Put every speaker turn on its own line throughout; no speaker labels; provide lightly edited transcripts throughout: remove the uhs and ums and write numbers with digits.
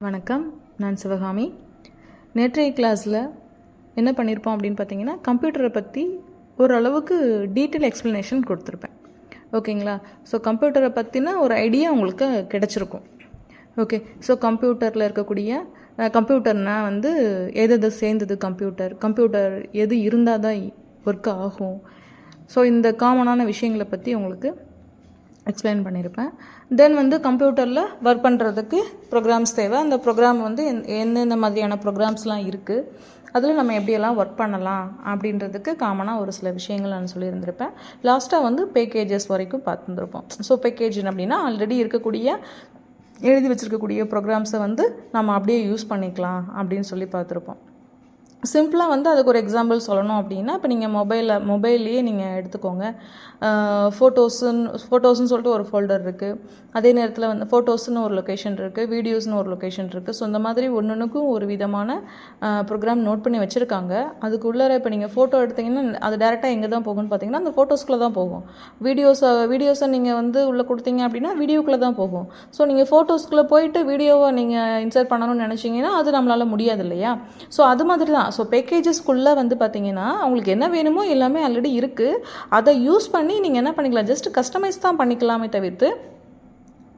வணக்கம், நான் சிவகாமி. நேற்றைய கிளாஸில் என்ன பண்ணியிருப்போம் அப்படின்னு பார்த்தீங்கன்னா, கம்ப்யூட்டரை பற்றி ஓரளவுக்கு டீட்டெயில் எக்ஸ்ப்ளனேஷன் கொடுத்துருப்பேன். ஓகேங்களா? ஸோ கம்ப்யூட்டரை பற்றின ஒரு ஐடியா உங்களுக்கு கிடச்சிருக்கும். ஓகே, ஸோ கம்ப்யூட்டரில் இருக்கக்கூடிய கம்ப்யூட்டர்னால் வந்து எது சேர்ந்தது கம்ப்யூட்டர் எது இருந்தால் தான் ஒர்க் ஆகும். ஸோ இந்த காமனான விஷயங்களை பற்றி உங்களுக்கு எக்ஸ்பிளைன் பண்ணியிருப்பேன். தென் வந்து கம்ப்யூட்டரில் ஒர்க் பண்ணுறதுக்கு ப்ரோக்ராம்ஸ் தேவை. அந்த ப்ரோக்ராம் வந்து எந்தெந்த மாதிரியான ப்ரோக்ராம்ஸ்லாம் இருக்குது, அதில் நம்ம எப்படியெல்லாம் ஒர்க் பண்ணலாம் அப்படின்றதுக்கு காமனாக ஒரு சில விஷயங்கள் நான் சொல்லியிருந்திருப்பேன். லாஸ்ட்டாக வந்து பேக்கேஜஸ் வரைக்கும் பார்த்துருப்போம். ஸோ பேக்கேஜ் அப்படின்னா ஆல்ரெடி இருக்கக்கூடிய எழுதி வச்சுருக்கக்கூடிய ப்ரோக்ராம்ஸை வந்து நம்ம அப்படியே யூஸ் பண்ணிக்கலாம் அப்படின்னு சொல்லி பார்த்துருப்போம். சிம்பிளாக வந்து அதுக்கு ஒரு எக்ஸாம்பிள் சொல்லணும் அப்படின்னா, இப்போ நீங்கள் மொபைல்லையே நீங்கள் எடுத்துக்கோங்க. ஃபோட்டோஸ்ன்னு சொல்லிட்டு ஒரு ஃபோல்டர் இருக்குது. அதே நேரத்தில் வந்து ஃபோட்டோஸ்னு ஒரு லொக்கேஷன் இருக்குது, வீடியோஸ்னு ஒரு லொக்கேஷன் இருக்குது. ஸோ இந்த மாதிரி ஒன்றுக்கும் ஒரு விதமான ப்ரோக்ராம் நோட் பண்ணி வச்சுருக்காங்க. அதுக்குள்ளே இப்போ நீங்கள் ஃபோட்டோ எடுத்திங்கன்னா அது டேரெக்டாக எங்கே தான் போகும்னு பார்த்தீங்கன்னா அந்த ஃபோட்டோஸ்குள்ளே தான் போகும். வீடியோஸை நீங்கள் வந்து உள்ளே கொடுத்தீங்க அப்படின்னா வீடியோக்குள்ளே தான் போகும். ஸோ நீங்கள் ஃபோட்டோஸ்குள்ளே போயிட்டு வீடியோவை நீங்கள் இன்சர்ட் பண்ணணும்னு நினச்சிங்கன்னா அது நம்மளால் முடியாது இல்லையா? ஸோ அது மாதிரி தான். ஸோ பேக்கேஜஸ்க்குள்ளே வந்து பார்த்தீங்கன்னா உங்களுக்கு என்ன வேணுமோ எல்லாமே ஆல்ரெடி இருக்குது. அதை யூஸ் பண்ணி நீங்கள் என்ன பண்ணிக்கலாம், ஜஸ்ட் கஸ்டமைஸ் தான் பண்ணிக்கலாமே தவிர்த்து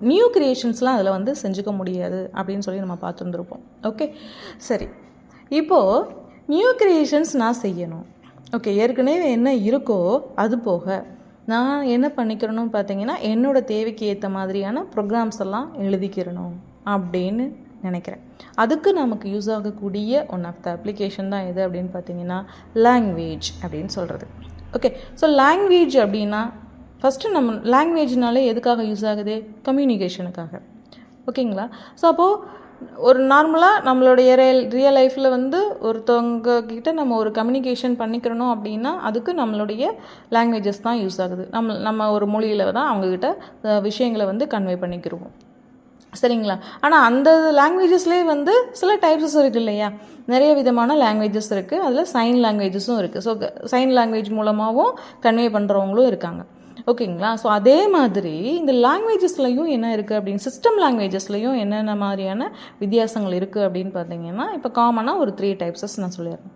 நியூ கிரியேஷன்ஸ்லாம் அதில் வந்து செஞ்சுக்க முடியாது அப்படின்னு சொல்லி நம்ம பார்த்துருந்துருப்போம். ஓகே, சரி. இப்போது நியூ கிரியேஷன்ஸ் நான் செய்யணும். ஓகே, ஏற்கனவே என்ன இருக்கோ அது போக நான் என்ன பண்ணிக்கிறணும்னு பார்த்தீங்கன்னா என்னோடய தேவைக்கு ஏற்ற மாதிரியான ப்ரோக்ராம்ஸ் எல்லாம் எழுதிக்கிறணும் அப்படின்னு நினைக்கிறேன். அதுக்கு நமக்கு யூஸ் ஆகக்கூடிய ஒன் ஆஃப் த அப்ளிகேஷன் தான் எது அப்படின்னு பார்த்தீங்கன்னா லாங்குவேஜ் அப்படின்னு சொல்கிறது. ஓகே, ஸோ லாங்குவேஜ் அப்படின்னா ஃபஸ்ட்டு நம்ம லாங்குவேஜ்னாலே எதுக்காக யூஸ் ஆகுது? கம்யூனிகேஷனுக்காக. ஓகேங்களா? ஸோ அப்போது ஒரு நார்மலாக நம்மளுடைய ரியல் லைஃப்பில் வந்து ஒருத்தவங்க கிட்ட நம்ம ஒரு கம்யூனிகேஷன் பண்ணிக்கிறணும் அப்படின்னா அதுக்கு நம்மளுடைய லாங்குவேஜஸ் தான் யூஸ் ஆகுது. நம்ம ஒரு மொழியில் தான் அவங்கக்கிட்ட விஷயங்களை வந்து கன்வே பண்ணிக்கிடுவோம். சரிங்களா? ஆனால் அந்த லாங்குவேஜஸ்லேயே வந்து சில டைப்ஸஸ் இருக்குது இல்லையா? நிறைய விதமான லாங்குவேஜஸ் இருக்குது. அதில் சைன் லாங்குவேஜஸும் இருக்குது. ஸோ சைன் லாங்குவேஜ் மூலமாகவும் கன்வே பண்ணுறவங்களும் இருக்காங்க. ஓகேங்களா? ஸோ அதே மாதிரி இந்த லாங்குவேஜஸ்லையும் என்ன இருக்குது அப்படின்னு, சிஸ்டம் லாங்குவேஜஸ்லையும் என்னென்ன மாதிரியான வித்தியாசங்கள் இருக்குது அப்படின்னு பார்த்தீங்கன்னா, இப்போ காமனாக ஒரு 3 டைப்ஸஸ் நான் சொல்லிடுறேன்.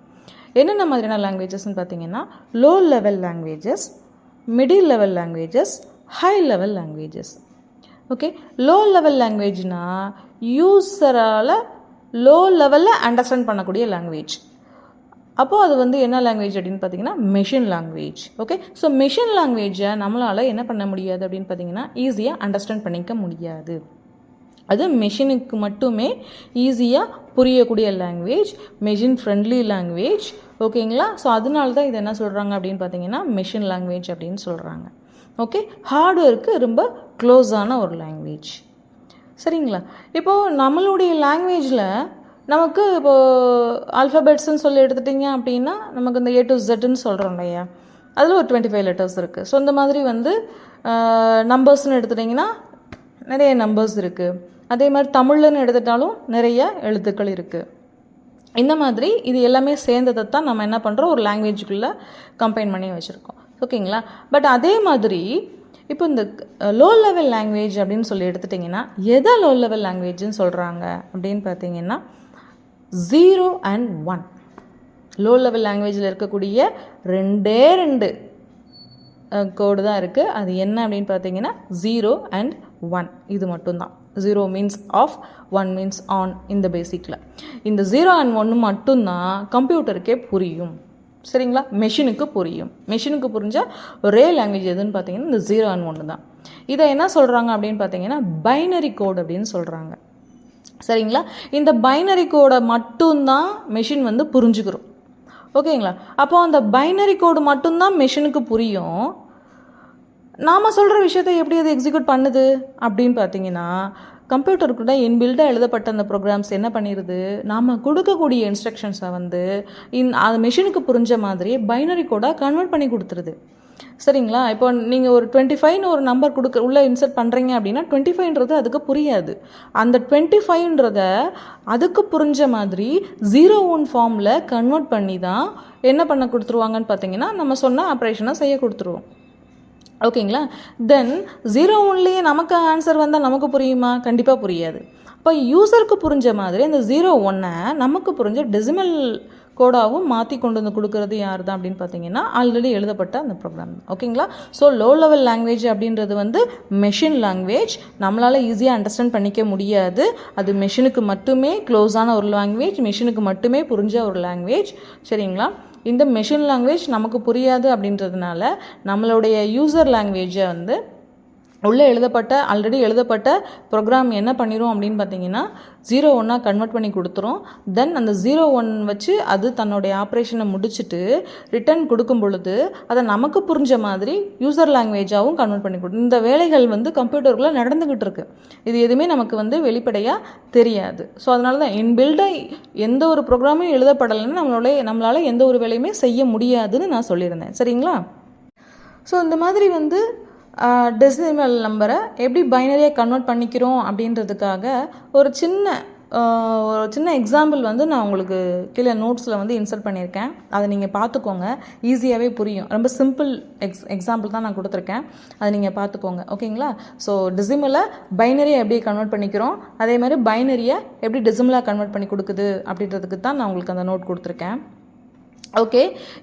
என்னென்ன மாதிரியான லாங்குவேஜஸ்ன்னு பார்த்தீங்கன்னா low level languages, middle level languages, high level languages. Okay, low level லாங்குவேஜ்னா யூஸரால் லோ லெவலில் அண்டர்ஸ்டாண்ட் பண்ணக்கூடிய லாங்குவேஜ். அப்போது அது வந்து என்ன லாங்குவேஜ் அப்படின்னு பார்த்தீங்கன்னா machine language. Okay, so machine லாங்குவேஜை நம்மளால் என்ன பண்ண முடியாது அப்படின்னு பார்த்தீங்கன்னா ஈஸியாக அண்டர்ஸ்டாண்ட் பண்ணிக்க முடியாது. அது மெஷினுக்கு மட்டுமே ஈஸியாக புரியக்கூடிய லாங்குவேஜ், மெஷின் ஃப்ரெண்ட்லி லாங்குவேஜ். ஓகேங்களா? ஸோ அதனால தான் இது என்ன சொல்கிறாங்க அப்படின்னு பார்த்தீங்கன்னா மெஷின் லாங்குவேஜ் அப்படின்னு சொல்கிறாங்க. ஓகே, ஹார்ட்வேருக்கு ரொம்ப க்ளோஸான ஒரு லாங்குவேஜ். சரிங்களா? இப்போது நம்மளுடைய லாங்குவேஜில் நமக்கு இப்போது ஆல்ஃபபெட்ஸ்ன்னு சொல்லி எடுத்துட்டிங்க அப்படின்னா நமக்கு இந்த A to Zன்னு சொல்கிறோம் இல்லையா? அதில் ஒரு 25 லெட்டர்ஸ் இருக்குது. ஸோ இந்த மாதிரி வந்து நம்பர்ஸ்ன்னு எடுத்துட்டிங்கன்னா நிறைய நம்பர்ஸ் இருக்குது. அதே மாதிரி தமிழ்னு எடுத்துட்டாலும் நிறைய எழுத்துக்கள் இருக்குது. இந்த மாதிரி இது எல்லாமே சேர்ந்ததை தான் நம்ம என்ன பண்ணுறோம், ஒரு லாங்குவேஜுக்குள்ளே கம்பைன் பண்ணி வச்சுருக்கோம். ஓகேங்களா? பட் அதே மாதிரி இப்போ இந்த லோ லெவல் லாங்குவேஜ் அப்படின்னு சொல்லி எடுத்துட்டிங்கன்னா எதை லோ லெவல் லாங்குவேஜ்னு சொல்கிறாங்க அப்படின்னு பார்த்தீங்கன்னா 0 and 1. லோ லெவல் லாங்குவேஜில் இருக்கக்கூடிய 2 கோடு தான் இருக்குது. அது என்ன அப்படின்னு பார்த்தீங்கன்னா 0 and 1. இது மட்டும்தான். 0 மீன்ஸ் ஆஃப், 1 மீன்ஸ் ஆன். இந்த பேசிக்கில் இந்த 0 and 1 மட்டும்தான் கம்ப்யூட்டருக்கே புரியும். சரிங்களா? மெஷினுக்கு புரியும். மெஷினுக்கு புரிஞ்ச ஒரே லாங்குவேஜ் எதுன்னு பார்த்தீங்கன்னா இந்த 0 and 1 தான். இதை என்ன சொல்கிறாங்க அப்படின்னு பார்த்தீங்கன்னா பைனரி கோட் அப்படின்னு சொல்கிறாங்க. சரிங்களா? இந்த பைனரி கோடை மட்டும்தான் மெஷின் வந்து புரிஞ்சுக்கிறோம். ஓகேங்களா? அப்போ அந்த பைனரி கோடு மட்டும்தான் மெஷினுக்கு புரியும். நாம் சொல்கிற விஷயத்தை எப்படி அது எக்ஸிக்யூட் பண்ணுது அப்படின்னு பார்த்தீங்கன்னா கம்ப்யூட்டருக்குள்ள இன்பில்டாக எழுதப்பட்ட அந்த ப்ரோக்ராம்ஸ் என்ன பண்ணிடுது, நாம் கொடுக்கக்கூடிய இன்ஸ்ட்ரக்ஷன்ஸை வந்து அது மெஷினுக்கு புரிஞ்ச மாதிரி பைனரி கோடாக கன்வெர்ட் பண்ணி கொடுத்துருது. சரிங்களா? இப்போ நீங்கள் ஒரு 25ன்னு ஒரு நம்பர் உள்ளே இன்சர்ட் பண்ணுறீங்க அப்படின்னா 25ன்றது அதுக்கு புரியாது. அந்த 25ன்றதை அதுக்கு புரிஞ்ச மாதிரி 0-1 ஃபார்மில் கன்வெர்ட் பண்ணி தான் என்ன பண்ண கொடுத்துருவாங்கன்னு பார்த்தீங்கன்னா நம்ம சொன்ன ஆப்ரேஷனை செய்ய கொடுத்துருவோம். ஓகேங்களா? தென் 0-1லேயே நமக்கு ஆன்சர் வந்தால் நமக்கு புரியுமா? கண்டிப்பாக புரியாது. இப்போ யூசருக்கு புரிஞ்ச மாதிரி அந்த 0-1 நமக்கு புரிஞ்ச டெசிமல் கோடாகவும் மாற்றி கொண்டு வந்து கொடுக்குறது யார் தான் அப்படின்னு பார்த்தீங்கன்னா ஆல்ரெடி எழுதப்பட்ட அந்த ப்ரோக்ராம். ஓகேங்களா? ஸோ லோ லெவல் லாங்குவேஜ் அப்படின்றது வந்து மெஷின் லாங்குவேஜ். நம்மளால் ஈஸியாக அண்டர்ஸ்டாண்ட் பண்ணிக்க முடியாது. அது மெஷினுக்கு மட்டுமே க்ளோஸான ஒரு லாங்குவேஜ், மெஷினுக்கு மட்டுமே புரிஞ்ச ஒரு லாங்குவேஜ். சரிங்களா? இந்த மெஷின் லாங்குவேஜ் நமக்கு புரியாது அப்படின்றதுனால நம்மளுடைய யூசர் லாங்குவேஜை வந்து உள்ளே ஆல்ரெடி எழுதப்பட்ட ப்ரோக்ராம் என்ன பண்ணிடும் அப்படின்னு பார்த்தீங்கன்னா 0-1 கன்வெர்ட் பண்ணி கொடுத்துரும். தென் அந்த 0-1 வச்சு அது தன்னுடைய ஆப்ரேஷனை முடிச்சுட்டு ரிட்டர்ன் கொடுக்கும் பொழுது அதை நமக்கு புரிஞ்ச மாதிரி யூசர் லாங்குவேஜாகவும் கன்வெர்ட் பண்ணி கொடுக்கும். இந்த வேலைகள் வந்து கம்ப்யூட்டருக்குள்ளே நடந்துக்கிட்டு இருக்கு. இது எதுவுமே நமக்கு வந்து வெளிப்படையாக தெரியாது. ஸோ அதனால தான் இன்பில்டாக எந்த ஒரு ப்ரோக்ராமும் எழுதப்படலைன்னு நம்மளால் எந்த ஒரு வேலையுமே செய்ய முடியாதுன்னு நான் சொல்லியிருந்தேன். சரிங்களா? ஸோ இந்த மாதிரி வந்து டெசிமல் நம்பரை எப்படி பைனரியாக கன்வெர்ட் பண்ணிக்கிறோம் அப்படின்றதுக்காக ஒரு சின்ன எக்ஸாம்பிள் வந்து நான் உங்களுக்கு கீழே நோட்ஸில் வந்து இன்சர்ட் பண்ணியிருக்கேன். அதை நீங்கள் பார்த்துக்கோங்க, ஈஸியாகவே புரியும். ரொம்ப சிம்பிள் எக்ஸாம்பிள் தான் நான் கொடுத்துருக்கேன், அதை நீங்கள் பார்த்துக்கோங்க. ஓகேங்களா? ஸோ டெசிமலை பைனரியை எப்படி கன்வெர்ட் பண்ணிக்கிறோம், அதே மாதிரி பைனரியை எப்படி டெசிமலாக கன்வெர்ட் பண்ணி கொடுக்குது அப்படின்றதுக்கு தான் நான் உங்களுக்கு அந்த நோட் கொடுத்துருக்கேன். ஓகே,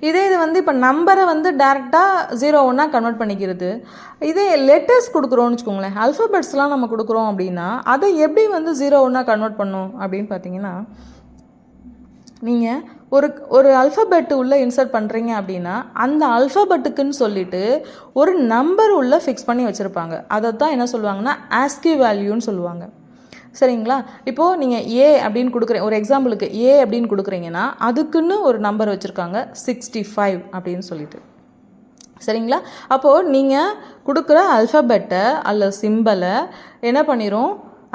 இது வந்து இப்போ நம்பரை வந்து டேரெக்டாக 0-1 கன்வெர்ட் பண்ணிக்கிறது. இதே லெட்டர்ஸ் கொடுக்குறோன்னு வச்சுக்கோங்களேன், அல்ஃபபெட்ஸ்லாம் நம்ம கொடுக்குறோம் அப்படின்னா அதை எப்படி வந்து 0-1 கன்வெர்ட் பண்ணும் அப்படின்னு பார்த்தீங்கன்னா, நீங்கள் ஒரு அல்ஃபபெட் உள்ளே இன்சர்ட் பண்ணுறீங்க அப்படின்னா அந்த அல்ஃபபெட்டுக்குன்னு சொல்லிட்டு ஒரு நம்பர் உள்ளே ஃபிக்ஸ் பண்ணி வச்சுருப்பாங்க. அதை தான் என்ன சொல்லுவாங்கன்னா ஆஸ்கி வேல்யூன்னு சொல்லுவாங்க. சரிங்களா? இப்போது நீங்கள் ஏ அப்படின்னு ஒரு எக்ஸாம்பிளுக்கு ஏ அப்படின்னு கொடுக்குறீங்கன்னா அதுக்குன்னு ஒரு நம்பர் வச்சுருக்காங்க 65 அப்படின்னு சொல்லிட்டு. சரிங்களா? அப்போது நீங்கள் கொடுக்குற அல்ஃபபெட்டை அல்ல சிம்பலை என்ன பண்ணிடும்,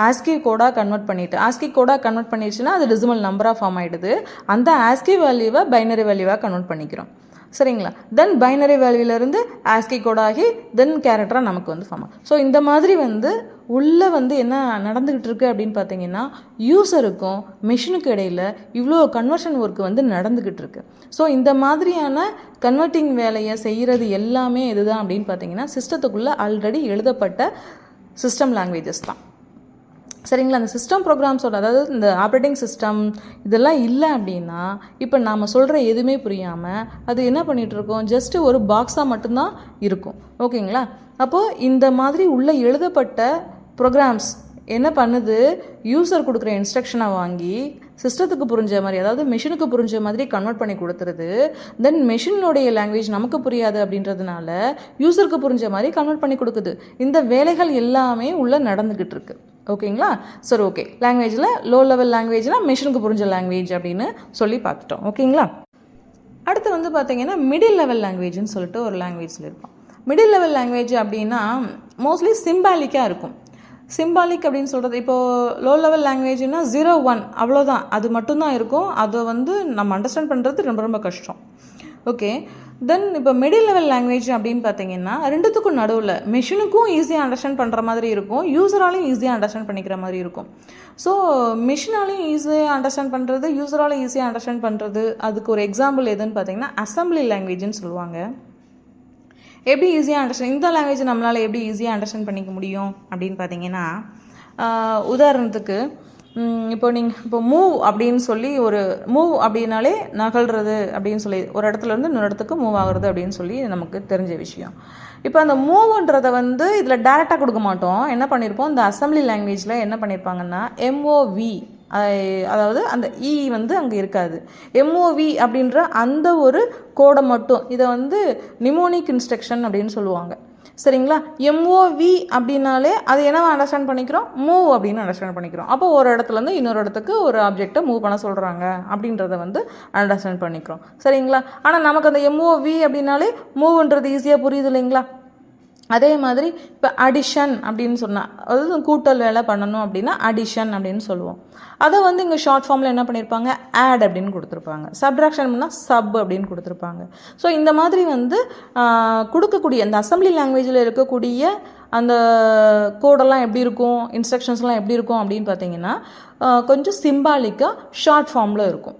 ஆஸ்கி கோடாக கன்வெர்ட் பண்ணிடுச்சுன்னா அது டெசிமல் நம்பராக ஃபார்ம் ஆகிடுது. அந்த ஆஸ்கி வேல்யூவை பைனரி வேல்யூவாக கன்வெர்ட் பண்ணிக்கிறோம். சரிங்களா? தென் பைனரி வேல்யூலேருந்து ஆஸ்கி கோடாகி தென் கேரக்டராக நமக்கு வந்து ஃபார்ம் ஆகும். ஸோ இந்த மாதிரி வந்து உள்ளே வந்து என்ன நடந்துக்கிட்டு இருக்குது அப்படின்னு பார்த்தீங்கன்னா யூசருக்கும் மிஷினுக்கு இடையில் இவ்வளோ கன்வர்ஷன் ஒர்க் வந்து நடந்துக்கிட்டு இருக்கு. ஸோ இந்த மாதிரியான கன்வெர்ட்டிங் வேலையை செய்கிறது எல்லாமே எதுதான் அப்படின்னு பார்த்தீங்கன்னா சிஸ்டத்துக்குள்ளே ஆல்ரெடி எழுதப்பட்ட சிஸ்டம் லாங்குவேஜஸ் தான். சரிங்களா? அந்த சிஸ்டம் ப்ரோக்ராம்ஸோட, அதாவது இந்த ஆப்ரேட்டிங் சிஸ்டம் இதெல்லாம் இல்லை அப்படின்னா இப்போ நாம் சொல்கிற எதுவுமே புரியாமல் அது என்ன பண்ணிகிட்ருக்கோம், ஜஸ்ட்டு ஒரு பாக்ஸாக மட்டும்தான் இருக்கும். ஓகேங்களா? அப்போது இந்த மாதிரி உள்ளே எழுதப்பட்ட ப்ரோக்ராம்ஸ் என்ன பண்ணுது, யூசர் கொடுக்குற இன்ஸ்ட்ரக்ஷனை வாங்கி சிஸ்டத்துக்கு புரிஞ்ச மாதிரி, அதாவது மெஷினுக்கு புரிஞ்ச மாதிரி கன்வெர்ட் பண்ணி கொடுத்துருது. தென் மெஷினுடைய லாங்குவேஜ் நமக்கு புரியாது அப்படின்றதுனால யூசருக்கு புரிஞ்ச மாதிரி கன்வெர்ட் பண்ணி கொடுக்குது. இந்த வேலைகள் எல்லாமே உள்ளே நடந்துக்கிட்டு இருக்கு. ஓகேங்களா? சரி, ஓகே. லாங்குவேஜில் லோ லெவல் லாங்குவேஜ்னால் மெஷினுக்கு புரிஞ்ச லாங்குவேஜ் அப்படின்னு சொல்லி பார்த்துட்டோம். ஓகேங்களா? அடுத்து வந்து பார்த்தீங்கன்னா மிடில் லெவல் லாங்குவேஜ்னு சொல்லிட்டு ஒரு லாங்குவேஜ் சொல்லியிருப்போம். மிடில் லெவல் லாங்குவேஜ் அப்படின்னா மோஸ்ட்லி சிம்பாலிக்காக இருக்கும். சிம்பாலிக் அப்படின்னு சொல்கிறது, இப்போது லோ லெவல் லாங்குவேஜ்னா 0-1 அவ்வளோதான், அது மட்டும்தான் இருக்கும். அதை வந்து நம்ம அண்டர்ஸ்டாண்ட் பண்ணுறது ரொம்ப ரொம்ப கஷ்டம். ஓகே, தென் இப்போ மிடில் லெவல் லாங்குவேஜ் அப்படின்னு பார்த்தீங்கன்னா ரெண்டுத்துக்கும் நடுவில் மெஷினுக்கும் ஈஸியாக அண்டர்ஸ்டாண்ட் பண்ணுற மாதிரி இருக்கும், யூசராலையும் ஈஸியாக அண்டர்ஸ்டாண்ட் பண்ணிக்கிற மாதிரி இருக்கும். ஸோ மிஷினாலையும் ஈஸியாக அண்டர்ஸ்டாண்ட் பண்ணுறது, யூசராலையும் ஈஸியாக அண்டர்ஸ்டாண்ட் பண்ணுறது, அதுக்கு ஒரு எக்ஸாம்பிள் எதுன்னு பார்த்தீங்கன்னா அசம்பிளி லாங்குவேஜ்னு சொல்லுவாங்க. எப்படி ஈஸியாக அண்டர்ஸ்டாண்ட், இந்த லாங்குவேஜ் நம்மளால் எப்படி ஈஸியாக அண்டர்ஸ்டாண்ட் பண்ணிக்க முடியும் அப்படின்னு பார்த்தீங்கன்னா, உதாரணத்துக்கு இப்போ மூவ் அப்படின்னு சொல்லி, ஒரு மூவ் அப்படின்னாலே நகல்றது அப்படின்னு சொல்லி, ஒரு இடத்துலேருந்து இன்னொரு இடத்துக்கு மூவ் ஆகுறது அப்படின்னு சொல்லி நமக்கு தெரிஞ்ச விஷயம். இப்போ அந்த மூவ்ன்றதை வந்து இதில் டேரெக்டாக கொடுக்க மாட்டோம். என்ன பண்ணியிருப்போம், இந்த அசம்பிளி லாங்குவேஜில் என்ன பண்ணியிருப்பாங்கன்னா MOV, அதாவது அந்த வந்து அங்கே இருக்காது. MOV அப்படின்ற அந்த ஒரு கோடை மட்டும், இதை வந்து நிமோனிக் இன்ஸ்ட்ரக்ஷன் அப்படின்னு சொல்லுவாங்க. சரிங்களா? MOV அப்படின்னாலே அது என்னவா அண்டர்ஸ்டாண்ட் பண்ணிக்கிறோம், மூவ் அப்படின்னு அண்டர்ஸ்டாண்ட் பண்ணிக்கிறோம். அப்போ ஒரு இடத்துலேருந்து இன்னொரு இடத்துக்கு ஒரு ஆப்ஜெக்டை மூவ் பண்ண சொல்கிறாங்க அப்படின்றத வந்து அண்டர்ஸ்டாண்ட் பண்ணிக்கிறோம். சரிங்களா? ஆனால் நமக்கு அந்த MOV அப்படின்னாலே மூவ்ன்றது ஈஸியாக புரியுது இல்லைங்களா? அதே மாதிரி இப்போ அடிஷன் அப்படின்னு சொன்னால், அதாவது கூட்டல் வேலை பண்ணணும் அப்படின்னா அடிஷன் அப்படின்னு சொல்லுவோம். அதை வந்து இங்கே ஷார்ட் ஃபார்மில் என்ன பண்ணியிருப்பாங்க, ஆட் அப்படின்னு கொடுத்துருப்பாங்க. சப்ட்ராக்ஷன் பண்ணால் சப் அப்படின்னு கொடுத்துருப்பாங்க. ஸோ இந்த மாதிரி வந்து கொடுக்கக்கூடிய அந்த அசம்பிளி லாங்குவேஜில் இருக்கக்கூடிய அந்த கோடெல்லாம் எப்படி இருக்கும், இன்ஸ்ட்ரக்ஷன்ஸ்லாம் எப்படி இருக்கும் அப்படின்னு பார்த்தீங்கன்னா கொஞ்சம் சிம்பாலிக்காக ஷார்ட் ஃபார்மில் இருக்கும்.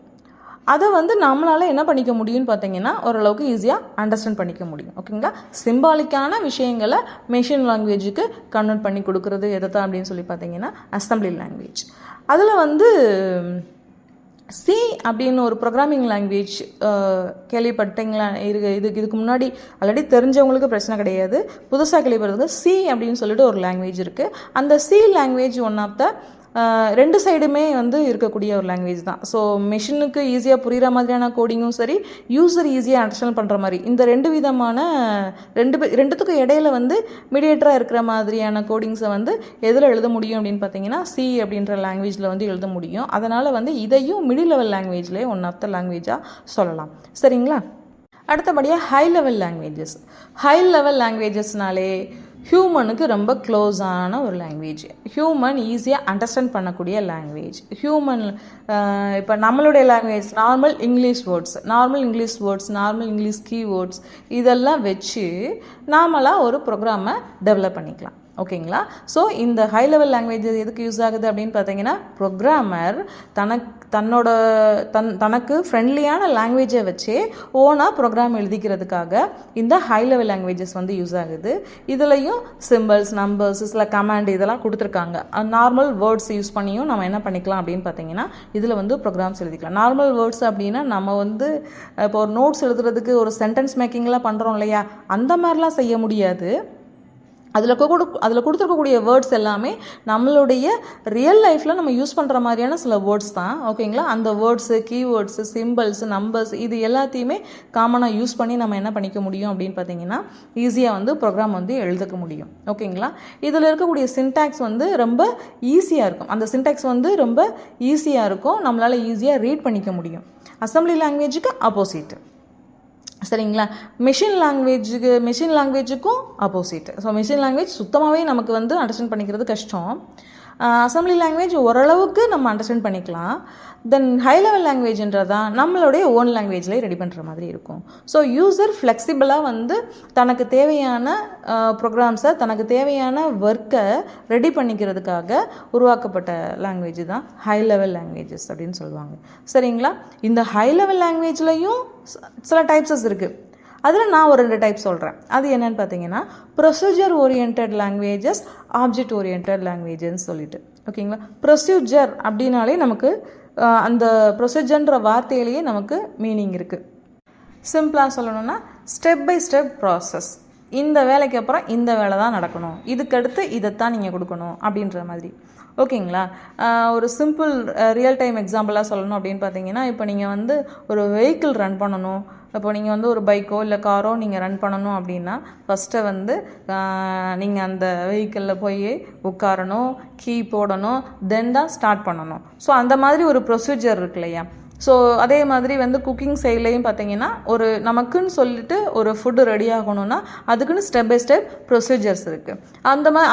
அதை வந்து நம்மளால் என்ன பண்ணிக்க முடியும்னு பார்த்தீங்கன்னா ஓரளவுக்கு ஈஸியாக அண்டர்ஸ்டாண்ட் பண்ணிக்க முடியும். ஓகேங்களா? சிம்பாலிக்கான விஷயங்களை மெஷின் லாங்குவேஜுக்கு கன்வெர்ட் பண்ணி கொடுக்குறது எதை தான் அப்படின்னு சொல்லி பார்த்தீங்கன்னா அசம்பிளி லாங்குவேஜ். அதில் வந்து சி அப்படின்னு ஒரு ப்ரோக்ராமிங் லாங்குவேஜ் கேள்விப்பட்டீங்களா? இதுக்கு முன்னாடி ஆல்ரெடி தெரிஞ்சவங்களுக்கு பிரச்சனை கிடையாது. புதுசாக கேள்விப்படுறதுக்கு சி அப்படின்னு சொல்லிட்டு ஒரு லாங்குவேஜ் இருக்குது. அந்த C language one of the ரெண்டு சைடுமே வந்து இருக்கக்கூடிய ஒரு லாங்குவேஜ் தான். ஸோ மெஷினுக்கு ஈஸியாக புரிகிற மாதிரியான கோடிங்கும் சரி, யூசர் ஈஸியாக அண்டர்ஸ்டாண்ட் பண்ணுற மாதிரி இந்த ரெண்டு விதமான ரெண்டுத்துக்கும் இடையில வந்து மீடியேட்டராக இருக்கிற மாதிரியான கோடிங்ஸை வந்து எதில் எழுத முடியும் அப்படின்னு பார்த்தீங்கன்னா சி அப்படின்ற லாங்குவேஜில் வந்து எழுத முடியும். அதனால் வந்து இதையும் மிடில் லெவல் லாங்குவேஜ்லேயே ஒன் ஆஃப் த லாங்குவேஜாக சொல்லலாம். சரிங்களா? அடுத்தபடியாக high level languages. High level லாங்குவேஜஸ்னாலே ஹியூமனுக்கு ரொம்ப க்ளோஸான ஒரு லாங்குவேஜ். ஹியூமன் ஈஸியாக அண்டர்ஸ்டாண்ட் பண்ணக்கூடிய லாங்குவேஜ். ஹியூமன் இப்போ நம்மளுடைய language normal English words, normal English keywords இதெல்லாம் வச்சு நாமளாக ஒரு ப்ரோக்ராமை டெவலப் பண்ணிக்கலாம். ஓகேங்களா? ஸோ இந்த ஹை லெவல் லாங்குவேஜ் எதுக்கு யூஸ் ஆகுது அப்படின்னு பார்த்தீங்கன்னா ப்ரோக்ராமர் தனக்கு ஃப்ரெண்ட்லியான லாங்குவேஜை வச்சே ஓனாக ப்ரோக்ராம் எழுதிக்கிறதுக்காக இந்த ஹை லெவல் லாங்குவேஜஸ் வந்து யூஸ் ஆகுது. இதுலேயும் சிம்பிள்ஸ், நம்பர்ஸ், சில கமாண்ட் இதெல்லாம் கொடுத்துருக்காங்க. நார்மல் வேர்ட்ஸ் யூஸ் பண்ணியும் நம்ம என்ன பண்ணிக்கலாம் அப்படின்னு பார்த்தீங்கன்னா இதில் வந்து ப்ரோக்ராம்ஸ் எழுதிக்கலாம். நார்மல் வேர்ட்ஸ் அப்படின்னா நம்ம வந்து இப்போ ஒரு நோட்ஸ் எழுதுறதுக்கு ஒரு சென்டென்ஸ் மேக்கிங்லாம் பண்ணுறோம் இல்லையா, அந்த மாதிரிலாம் செய்ய முடியாது. அதில் கொடுத்துருக்கக்கூடிய வேர்ட்ஸ் எல்லாமே நம்மளுடைய ரியல் லைஃப்பில் நம்ம யூஸ் பண்ணுற மாதிரியான சில வேர்ட்ஸ் தான். ஓகேங்களா? அந்த வேர்ட்ஸு, கீவேர்ட்ஸு, சிம்பிள்ஸ், நம்பர்ஸ் இது எல்லாத்தையுமே காமனாக யூஸ் பண்ணி நம்ம என்ன பண்ணிக்க முடியும் அப்படின்னு பார்த்தீங்கன்னா ஈஸியாக வந்து ப்ரோக்ராம் வந்து எழுதிக்க முடியும். ஓகேங்களா? இதில் இருக்கக்கூடிய சின்டாக்ஸ் வந்து ரொம்ப ஈஸியாக இருக்கும். அந்த சின்டாக்ஸ் வந்து ரொம்ப ஈஸியாக இருக்கும், நம்மளால் ஈஸியாக ரீட் பண்ணிக்க முடியும். அசம்பிளி லாங்குவேஜுக்கு ஆப்போசிட். சரிங்களா? மெஷின் லாங்குவேஜுக்கும் ஆப்போசிட். ஸோ மெஷின் லாங்குவேஜ் சுத்தமாகவே நமக்கு வந்து அண்டர்ஸ்டாண்ட் பண்ணிக்கிறது கஷ்டம். அசம்பிளி லாங்குவேஜ் ஓரளவுக்கு நம்ம அண்டர்ஸ்டாண்ட் பண்ணிக்கலாம். தென் ஹை லெவல் லாங்குவேஜ்ன்றதான் நம்மளுடைய ஓன் லாங்குவேஜ்லேயே ரெடி பண்ணுற மாதிரி இருக்கும். ஸோ யூசர் ஃப்ளெக்சிபிளாக வந்து தனக்கு தேவையான ப்ரோக்ராம்ஸை, தனக்கு தேவையான ஒர்க்கை ரெடி பண்ணிக்கிறதுக்காக உருவாக்கப்பட்ட லாங்குவேஜ் தான் ஹை லெவல் லாங்குவேஜஸ் அப்படின்னு சொல்லுவாங்க. சரிங்களா? இந்த ஹை லெவல் லாங்குவேஜ்லேயும் சில டைப்ஸஸ் இருக்குது. அதில் நான் ஒரு 2 டைப் சொல்கிறேன். அது என்னென்னு பார்த்தீங்கன்னா procedure oriented languages, object oriented லாங்குவேஜஸ்ன்னு சொல்லிட்டு. ஓகேங்களா? ப்ரொசீஜர் அப்படின்னாலே நமக்கு அந்த ப்ரொசீஜர்ன்ற வார்த்தையிலேயே நமக்கு மீனிங் இருக்குது. சிம்பிளாக சொல்லணும்னா ஸ்டெப் பை ஸ்டெப் ப்ராசஸ். இந்த வேலைக்கு அப்புறம் இந்த வேலை தான் நடக்கணும், இதுக்கடுத்து இதைத்தான் நீங்கள் கொடுக்கணும் அப்படின்ற மாதிரி. ஓகேங்களா? ஒரு சிம்பிள் ரியல் டைம் எக்ஸாம்பிளாக சொல்லணும் அப்படின்னு பார்த்தீங்கன்னா, இப்போ நீங்கள் வந்து ஒரு வெஹிக்கிள் ரன் பண்ணணும். இப்போ நீங்கள் வந்து ஒரு பைக்கோ இல்லை காரோ நீங்கள் ரன் பண்ணணும் அப்படின்னா ஃபஸ்ட்டு வந்து நீங்கள் அந்த வெஹிக்கிளில் போய் உட்காரணும், கீ போடணும், தென் தான் ஸ்டார்ட் பண்ணணும். ஸோ அந்த மாதிரி ஒரு ப்ரொசீஜர் இருக்கு இல்லையா? ஸோ அதே மாதிரி வந்து குக்கிங் சைட்லேயும் பார்த்தீங்கன்னா ஒரு நமக்குன்னு சொல்லிட்டு ஒரு ஃபுட்டு ரெடி ஆகணும்னா அதுக்குன்னு ஸ்டெப் பை ஸ்டெப் ப்ரொசீஜர்ஸ் இருக்குது.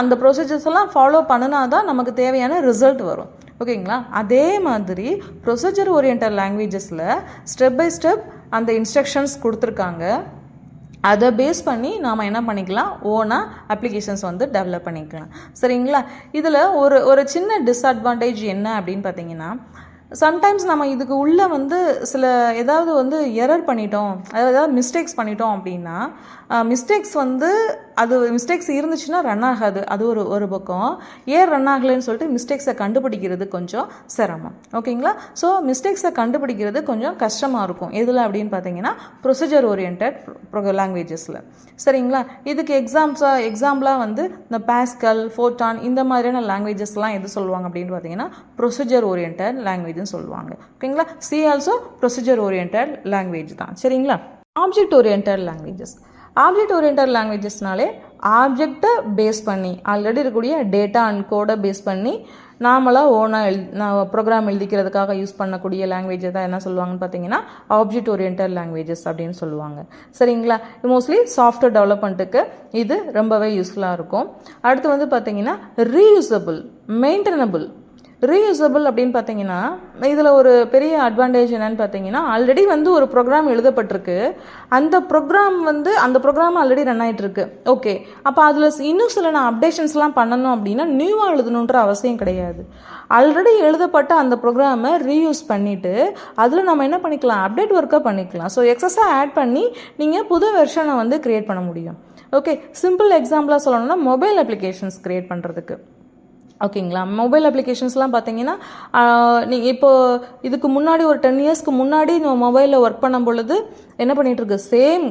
அந்த ப்ரொசீஜர்ஸ் எல்லாம் ஃபாலோ பண்ணினா தான் நமக்கு தேவையான ரிசல்ட் வரும். ஓகேங்களா? அதே மாதிரி ப்ரொசீஜர் ஓரியன்டட் லாங்குவேஜஸில் ஸ்டெப் பை ஸ்டெப் அந்த இன்ஸ்ட்ரக்ஷன்ஸ் கொடுத்துருக்காங்க. அதை பேஸ் பண்ணி நாம் என்ன பண்ணிக்கலாம், ஓனாக அப்ளிகேஷன்ஸ் வந்து டெவலப் பண்ணிக்கலாம். சரிங்களா? இதில் ஒரு சின்ன டிஸ்அட்வான்டேஜ் என்ன அப்படின்னு பார்த்தீங்கன்னா, சம்டைம்ஸ் நம்ம இதுக்கு உள்ளே வந்து ஏதாவது வந்து எரர் பண்ணிட்டோம், ஏதாவது மிஸ்டேக்ஸ் பண்ணிட்டோம் அப்படின்னா மிஸ்டேக்ஸ் இருந்துச்சுன்னா ரன் ஆகாது. அது ஒரு பக்கம். ஏன் ரன் ஆகலைன்னு சொல்லிட்டு மிஸ்டேக்ஸை கண்டுபிடிக்கிறது கொஞ்சம் சிரமம். ஓகேங்களா? ஸோ மிஸ்டேக்ஸை கண்டுபிடிக்கிறது கொஞ்சம் கஷ்டமாக இருக்கும். எதில் அப்படின்னு பார்த்தீங்கன்னா ப்ரொசீஜர் ஓரியன்டட் லாங்குவேஜஸில். சரிங்களா? இதுக்கு எக்ஸாம்பிளாக வந்து இந்த பாஸ்கல், ஃபோட்டான் இந்த மாதிரியான லாங்குவேஜஸ்லாம் எது சொல்லுவாங்க அப்படின்னு பார்த்தீங்கன்னா ப்ரொசீஜர் ஓரியன்டட் லாங்குவேஜ்னு சொல்லுவாங்க. ஓகேங்களா? C also procedure oriented language தான். சரிங்களா? Object oriented languages. Object oriented லாங்குவேஜஸ்னாலே ஆப்ஜெக்டை பேஸ் பண்ணி ஆல்ரெடி இருக்கக்கூடிய டேட்டா அண்ட் கோடை பேஸ் பண்ணி நாமளாக ஓனாக ப்ரோக்ராம் எழுதிக்கிறதுக்காக யூஸ் பண்ணக்கூடிய லாங்குவேஜை தான் என்ன சொல்லுவாங்கன்னு பார்த்தீங்கன்னா ஆப்ஜெக்ட் ஓரியன்டட் லாங்குவேஜஸ் அப்படின்னு சொல்லுவாங்க. சரிங்களா? மோஸ்ட்லி சாஃப்ட்வேர் டெவலப்மெண்ட்டுக்கு இது ரொம்பவே யூஸ்ஃபுல்லாக இருக்கும். அடுத்து வந்து பார்த்தீங்கன்னா ரீயூசபிள், மெயின்டெனபிள். ரீயூசபிள் அப்படின்னு பார்த்தீங்கன்னா இதில் ஒரு பெரிய அட்வான்டேஜ் என்னன்னு பார்த்தீங்கன்னா, ஆல்ரெடி வந்து ஒரு ப்ரோக்ராம் எழுதப்பட்டிருக்கு, அந்த ப்ரோக்ராம் ஆல்ரெடி ரன் ஆகிட்டு இருக்கு. ஓகே, அப்போ அதில் இன்னும் சில நான் அப்டேஷன்ஸ்லாம் பண்ணணும் அப்படின்னா நியூவாக எழுதணுன்ற அவசியம் கிடையாது. ஆல்ரெடி எழுதப்பட்ட அந்த ப்ரோக்ராமை ரீயூஸ் பண்ணிவிட்டு அதில் நம்ம என்ன பண்ணிக்கலாம், அப்டேட் ஒர்க்காக பண்ணிக்கலாம். ஸோ எக்ஸஸாக ஆட் பண்ணி நீங்கள் புது வெர்ஷனை வந்து க்ரியேட் பண்ண முடியும். ஓகே, சிம்பிள் எக்ஸாம்பிளாக சொல்லணும்னா மொபைல் அப்ளிகேஷன்ஸ் க்ரியேட் பண்ணுறதுக்கு. ஓகேங்களா, மொபைல் அப்ளிகேஷன்ஸ்லாம் பார்த்தீங்கன்னா நீங்கள் இப்போது இதுக்கு முன்னாடி ஒரு 10 இயர்ஸ்க்கு முன்னாடி நம்ம மொபைலில் ஒர்க் பண்ணும் பொழுது என்ன பண்ணிகிட்ருக்கு, சேம்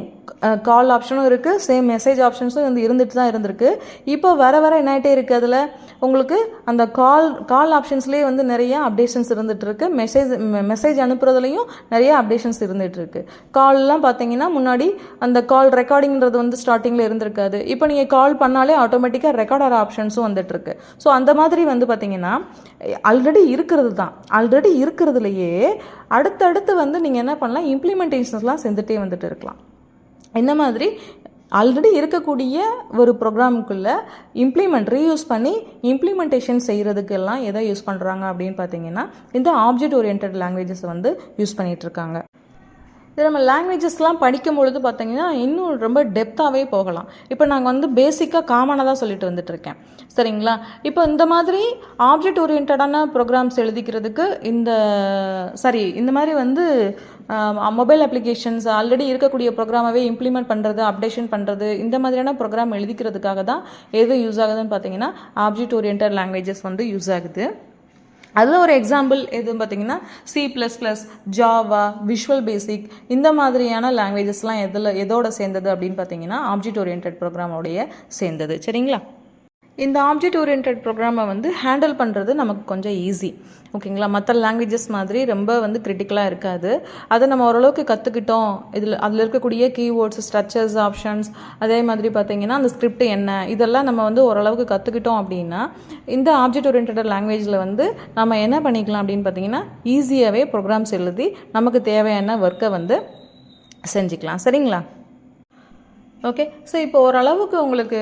கால் ஆப்ஷனும் இருக்குது, சேம் மெசேஜ் ஆப்ஷன்ஸும் வந்து இருந்துட்டு தான் இருந்திருக்கு. இப்போ வர என்ன ஆகிட்டே இருக்குது, அதில் உங்களுக்கு அந்த கால் ஆப்ஷன்ஸ்லேயே வந்து நிறைய அப்டேஷன்ஸ் இருந்துகிட்ருக்கு, மெசேஜ் அனுப்புறதுலையும் நிறைய அப்டேஷன்ஸ் இருந்துகிட்ருக்கு. கால்லாம் பார்த்தீங்கன்னா முன்னாடி அந்த கால் ரெக்கார்டிங்கிறது வந்து ஸ்டார்டிங்கில் இருந்திருக்காது, இப்போ நீங்கள் கால் பண்ணாலே ஆட்டோமேட்டிக்காக ரெக்கார்டர் ஆப்ஷன்ஸும் வந்துட்டுருக்கு. ஸோ அந்த மாதிரி வந்து பார்த்தீங்கன்னா ஆல்ரெடி இருக்கிறதுலையே அடுத்தடுத்து வந்து நீங்கள் என்ன பண்ணலாம், இம்ப்ளிமெண்டேஷன்ஸ்லாம் செஞ்சுட்டே வந்துட்டு இருக்கலாம். இந்த மாதிரி ஆல்ரெடி இருக்கக்கூடிய ஒரு ப்ரோக்ராமுக்குள்ளே ரீயூஸ் பண்ணி இம்ப்ளிமெண்டேஷன் செய்கிறதுக்கெல்லாம் எதை யூஸ் பண்ணுறாங்க அப்படின்னு பார்த்தீங்கன்னா இந்த ஆப்ஜெக்ட் ஓரியன்டட் லாங்குவேஜஸ் வந்து யூஸ் பண்ணிகிட்ருக்காங்க. இது நம்ம லாங்குவேஜஸ்லாம் படிக்கும் பொழுது பார்த்தீங்கன்னா இன்னும் ரொம்ப டெப்த்தாகவே போகலாம். இப்போ நாங்கள் வந்து பேசிக்காக காமனாக தான் சொல்லிட்டு வந்துட்டுருக்கேன், சரிங்களா. இப்போ இந்த மாதிரி ஆப்ஜெக்ட் ஓரியன்டான ப்ரோக்ராம்ஸ் எழுதிக்கிறதுக்கு இந்த மாதிரி வந்து மொபைல் அப்ளிகேஷன்ஸ் ஆல்ரெடி இருக்கக்கூடிய ப்ரோக்ராமாகவே இம்ப்ளிமெண்ட் பண்ணுறது, அப்டேஷன் பண்ணுறது, இந்த மாதிரியான ப்ரோக்ராம் எழுதிக்கிறதுக்காக தான் எது யூஸ் ஆகுதுன்னு பார்த்தீங்கன்னா ஆப்ஜெக்ட் ஓரியன்டட் லாங்குவேஜஸ் வந்து யூஸ் ஆகுது. அதில் ஒரு எக்ஸாம்பிள் எதுன்னு பார்த்தீங்கன்னா C++, ஜாவா, விஷுவல் பேசிக், இந்த மாதிரியான லாங்குவேஜஸ்லாம் எதோட சேர்ந்தது அப்படின்னு பார்த்தீங்கன்னா ஆப்ஜெக்ட் ஓரியன்டட் ப்ரோக்ராமோடைய சேர்ந்தது, சரிங்களா. இந்த ஆப்ஜெக்ட் ஓரியன்டட் ப்ரோக்ராமை வந்து ஹேண்டில் பண்ணுறது நமக்கு கொஞ்சம் ஈஸி, ஓகேங்களா. மற்ற லாங்குவேஜஸ் மாதிரி ரொம்ப வந்து கிரிட்டிக்கலாக இருக்காது. அதை நம்ம ஓரளவுக்கு கற்றுக்கிட்டோம், அதில் இருக்கக்கூடிய கீவேர்ட்ஸ், ஸ்ட்ரக்சர்ஸ், ஆப்ஷன்ஸ், அதே மாதிரி பார்த்திங்கன்னா அந்த ஸ்கிரிப்ட் என்ன, இதெல்லாம் நம்ம வந்து ஓரளவுக்கு கற்றுக்கிட்டோம் அப்படின்னா இந்த ஆப்ஜெக்ட் ஓரியன்டட் லாங்குவேஜில் வந்து நம்ம என்ன பண்ணிக்கலாம் அப்படின்னு பார்த்திங்கன்னா ஈஸியாகவே ப்ரோக்ராம்ஸ் எழுதி நமக்கு தேவையான ஒர்க்கை வந்து செஞ்சுக்கலாம், சரிங்களா. ஓகே, ஸோ இப்போ ஓரளவுக்கு உங்களுக்கு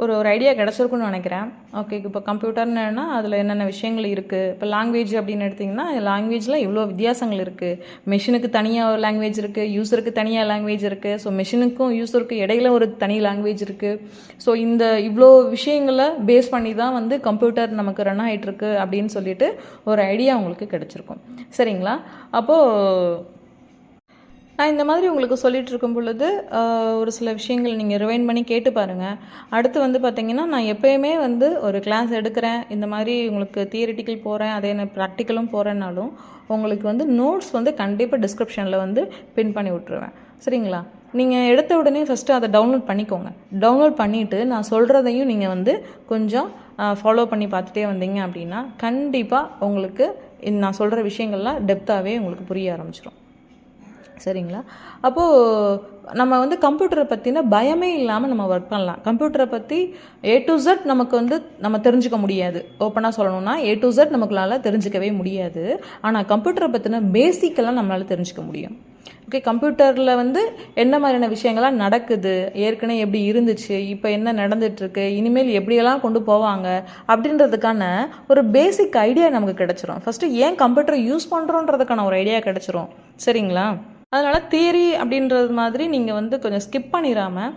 ஒரு ஐடியா கிடச்சிருக்குன்னு நினைக்கிறேன். ஓகே, இப்போ கம்ப்யூட்டர்னா அதில் என்னென்ன விஷயங்கள் இருக்குது. இப்போ லாங்குவேஜ் அப்படின்னு எடுத்திங்கன்னா லாங்குவேஜில் இவ்வளோ வித்தியாசங்கள் இருக்குது. மெஷினுக்கு தனியாக ஒரு லாங்குவேஜ் இருக்குது, யூஸருக்கு தனியாக லாங்குவேஜ் இருக்குது. ஸோ மெஷினுக்கும் யூஸருக்கு இடையில ஒரு தனி லாங்குவேஜ் இருக்குது. ஸோ இவ்வளோ விஷயங்களை பேஸ் பண்ணி தான் வந்து கம்ப்யூட்டர் நமக்கு ரன் ஆகிட்டுருக்கு அப்படின்னு சொல்லிட்டு ஒரு ஐடியா உங்களுக்கு கிடச்சிருக்கும், சரிங்களா. அப்போது நான் இந்த மாதிரி உங்களுக்கு சொல்லிகிட்டு இருக்கும் பொழுது ஒரு சில விஷயங்கள் நீங்கள் ரிவைண்ட் பண்ணி கேட்டு பாருங்கள். அடுத்து வந்து பார்த்திங்கன்னா நான் எப்போயுமே வந்து ஒரு கிளாஸ் எடுக்கிறேன், இந்த மாதிரி உங்களுக்கு தியரிட்டிக்கல் போகிறேன், அதே நான் ப்ராக்டிக்கலும் போகிறேன்னாலும் உங்களுக்கு வந்து நோட்ஸ் வந்து கண்டிப்பாக டிஸ்கிரிப்ஷனில் வந்து பின் பண்ணி விட்ருவேன், சரிங்களா. நீங்கள் எடுத்த உடனே ஃபஸ்ட்டு அதை டவுன்லோட் பண்ணிக்கோங்க. டவுன்லோட் பண்ணிவிட்டு நான் சொல்கிறதையும் நீங்கள் வந்து கொஞ்சம் ஃபாலோ பண்ணி பார்த்துட்டே வந்தீங்க அப்படின்னா கண்டிப்பாக உங்களுக்கு நான் சொல்கிற விஷயங்கள்லாம் டெப்த்தாகவே உங்களுக்கு புரிய ஆரம்பிச்சிடும், சரிங்களா. அப்போது நம்ம வந்து கம்ப்யூட்டரை பற்றின பயமே இல்லாமல் நம்ம ஒர்க் பண்ணலாம். கம்ப்யூட்டரை பற்றி A to Z நமக்கு வந்து நம்ம தெரிஞ்சுக்க முடியாது, ஓப்பனாக சொல்லணும்னா A to Z நமக்குளால் தெரிஞ்சிக்கவே முடியாது. ஆனால் கம்ப்யூட்டரை பற்றின பேசிக்கெல்லாம் நம்மளால் தெரிஞ்சுக்க முடியும். ஓகே, கம்ப்யூட்டரில் வந்து என்ன மாதிரியான விஷயங்கள்லாம் நடக்குது, ஏற்கனவே எப்படி இருந்துச்சு, இப்போ என்ன நடந்துகிட்ருக்கு, இனிமேல் எப்படியெல்லாம் கொண்டு போவாங்க அப்படின்றதுக்கான ஒரு பேசிக் ஐடியா நமக்கு கிடச்சிரும். ஃபஸ்ட்டு ஏன் கம்ப்யூட்டரை யூஸ் பண்ணுறோன்றதுக்கான ஒரு ஐடியா கிடச்சிரும், சரிங்களா. அதனால் தியரி அப்படின்றது மாதிரி நீங்கள் வந்து கொஞ்சம் ஸ்கிப் பண்ணிடாமல்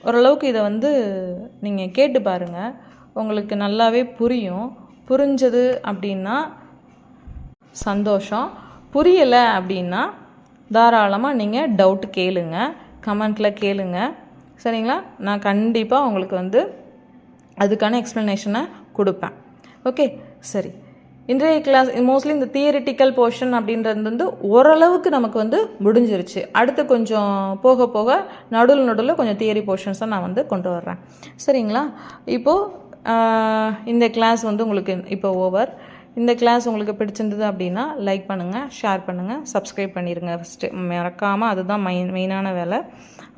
ஓரளவுக்கு இதை வந்து நீங்கள் கேட்டு பாருங்கள், உங்களுக்கு நல்லாவே புரிஞ்சது அப்படின்னா சந்தோஷம், புரியலை அப்படின்னா தாராளமாக நீங்கள் டவுட் கேளுங்க, கமெண்ட்டில் கேளுங்க, சரிங்களா. நான் கண்டிப்பாக உங்களுக்கு வந்து அதுக்கான எக்ஸ்ப்ளனேஷனை கொடுப்பேன். ஓகே, சரி. இன்றைய கிளாஸ் மோஸ்ட்லி இந்த தியரிட்டிக்கல் போர்ஷன் அப்படின்றது வந்து ஓரளவுக்கு நமக்கு வந்து முடிஞ்சிருச்சு. அடுத்து கொஞ்சம் போக போக நடுவில் கொஞ்சம் தியரி போர்ஷன்ஸை நான் வந்து கொண்டு வர்றேன், சரிங்களா. இப்போது இந்த கிளாஸ் வந்து உங்களுக்கு இப்போ ஓவர். இந்த கிளாஸ் உங்களுக்கு பிடிச்சிருந்தது அப்படின்னா லைக் பண்ணுங்கள், ஷேர் பண்ணுங்கள், சப்ஸ்கிரைப் பண்ணிடுங்க ஃபஸ்ட்டு, மறக்காமல் அதுதான் மெயினான வேலை.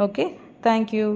Okay, thank you.